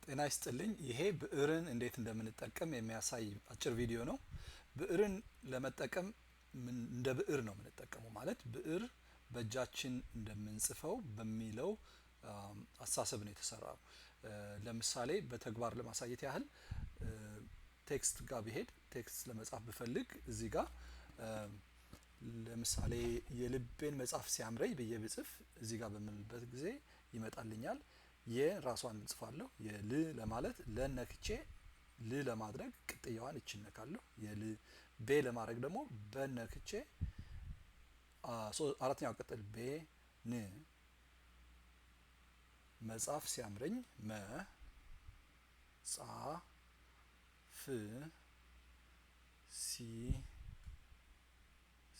ጤና ይስጥልኝ። ይሄ ብዕርን እንዴት እንደምንጠቀም የሚያሳይ አጭር ቪዲዮ ነው። ብዕርን ለመጠቀም እንደ ብዕር ነው የምንጠቀመው። ማለት ብዕር በእጃችን እንደምንጽፈው በሚለው አስተሳሰብ ነው የተሰራው። ለምሳሌ በተግባር ለማሳየት ያህል ቴክስት ጋር ብሄድ ቴክስት ለመጻፍ ብፈልግ እዚህ ጋር ለምሳሌ የልቤን መጻፍ ሲያምረኝ ብዬ ብጽፍ እዚህ ጋር በምልበት ጊዜ ይመጣልኛል። የራሷን እጽፋለሁ። የል ለማለት ለን ነክቼ ል ለማድረግ ቅጥያዋን እቺን ነካለሁ። የል ቤ ለማድረግ ደግሞ በን ነክቼ አራተኛው ቅጥል ቤ ን መጻፍ ሲያምረኝ መ ጻ ፍ ሲ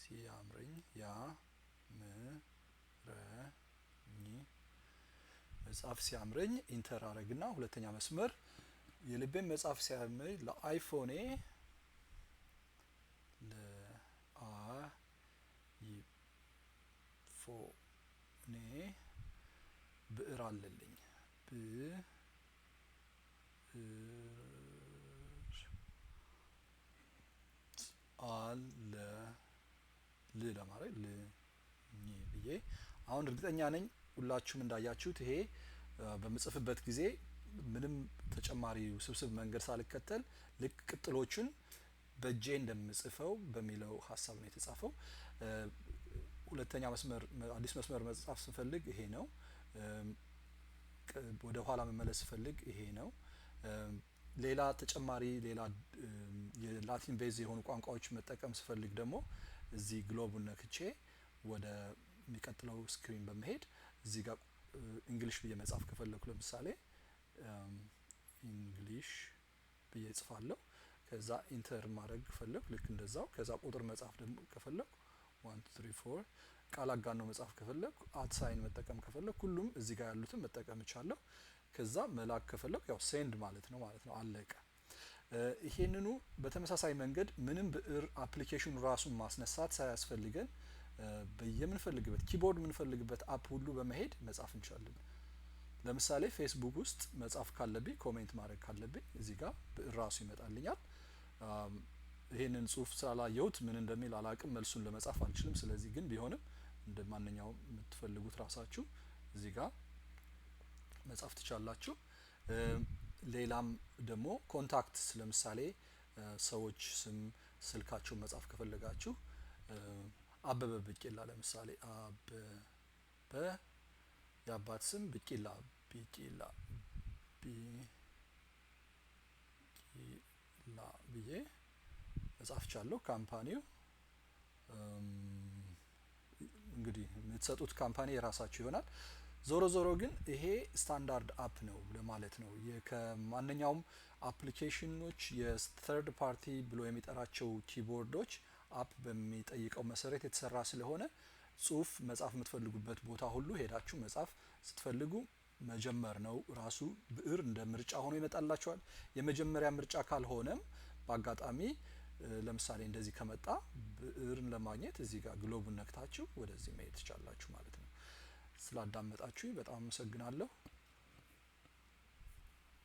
ሲያምረኝ ያ ም ረ ኝ መጻፍ ሲያምረኝ ኢንተር አረግና ሁለተኛ መስመር የልቤን መጻፍ ሲያምረኝ ለአይፎኔ ለአ ይ ፎ ኔ ብዕር አለልኝ ብ አለ ል ለማድረግ ል ኝ ብዬ አሁን እርግጠኛ ነኝ ሁላችሁም እንዳያችሁት ይሄ በምጽፍበት ጊዜ ምንም ተጨማሪ ውስብስብ መንገድ ሳልከተል ልክ ቅጥሎቹን በእጄ እንደምጽፈው በሚለው ሀሳብ ነው የተጻፈው። ሁለተኛ መስመር አዲስ መስመር መጻፍ ስፈልግ ይሄ ነው። ወደ ኋላ መመለስ ስፈልግ ይሄ ነው። ሌላ ተጨማሪ ሌላ የላቲን ቤዝ የሆኑ ቋንቋዎች መጠቀም ስፈልግ ደግሞ እዚህ ግሎቡን ነክቼ ወደ የሚቀጥለው ስክሪን በመሄድ እዚህ ጋር እንግሊሽ ብዬ መጻፍ ከፈለኩ ለምሳሌ እንግሊሽ ብዬ እጽፋለሁ። ከዛ ኢንተር ማድረግ ከፈለኩ ልክ እንደዛው። ከዛ ቁጥር መጻፍ ደግሞ ከፈለኩ 1 2 3 4 ቃል አጋኖ መጻፍ ከፈለኩ አት ሳይን መጠቀም ከፈለኩ ሁሉም እዚህ ጋር ያሉትን መጠቀም እችላለሁ። ከዛ መላክ ከፈለኩ ያው ሴንድ ማለት ነው አለቀ። ይሄንኑ በተመሳሳይ መንገድ ምንም ብዕር አፕሊኬሽኑ ራሱን ማስነሳት ሳያስፈልገን በየምንፈልግበት ኪቦርድ የምንፈልግበት አፕ ሁሉ በመሄድ መጻፍ እንችላለን። ለምሳሌ ፌስቡክ ውስጥ መጻፍ ካለብኝ ኮሜንት ማድረግ ካለብኝ እዚህ ጋር ብዕር ራሱ ይመጣልኛል። ይሄንን ጽሁፍ ስላላየሁት ምን እንደሚል አላቅም፣ መልሱን ለመጻፍ አልችልም። ስለዚህ ግን ቢሆንም እንደማንኛውም የምትፈልጉት ራሳችሁ እዚህ ጋር መጻፍ ትችላላችሁ። ሌላም ደግሞ ኮንታክትስ ለምሳሌ ሰዎች ስም ስልካቸውን መጻፍ ከፈለጋችሁ አበበ ቢቂላ ለምሳሌ አበበ የአባት ስም ቢቂላ ቢቂላ ቢቂላ ብዬ መጻፍ ቻለሁ። ካምፓኒው እንግዲህ የምትሰጡት ካምፓኒ የራሳችሁ ይሆናል። ዞሮ ዞሮ ግን ይሄ ስታንዳርድ አፕ ነው ለማለት ነው። ከማንኛውም አፕሊኬሽኖች የስተርድ ፓርቲ ብሎ የሚጠራቸው ኪቦርዶች አፕ በሚጠይቀው መሰረት የተሰራ ስለሆነ ጽሁፍ መጻፍ የምትፈልጉበት ቦታ ሁሉ ሄዳችሁ መጻፍ ስትፈልጉ መጀመር ነው። ራሱ ብዕር እንደ ምርጫ ሆኖ ይመጣላችኋል። የመጀመሪያ ምርጫ ካልሆነም በአጋጣሚ ለምሳሌ እንደዚህ ከመጣ ብዕርን ለማግኘት እዚህ ጋር ግሎቡን ነክታችሁ ወደዚህ መሄድ ትችላላችሁ ማለት ነው። ስላዳመጣችሁኝ በጣም አመሰግናለሁ።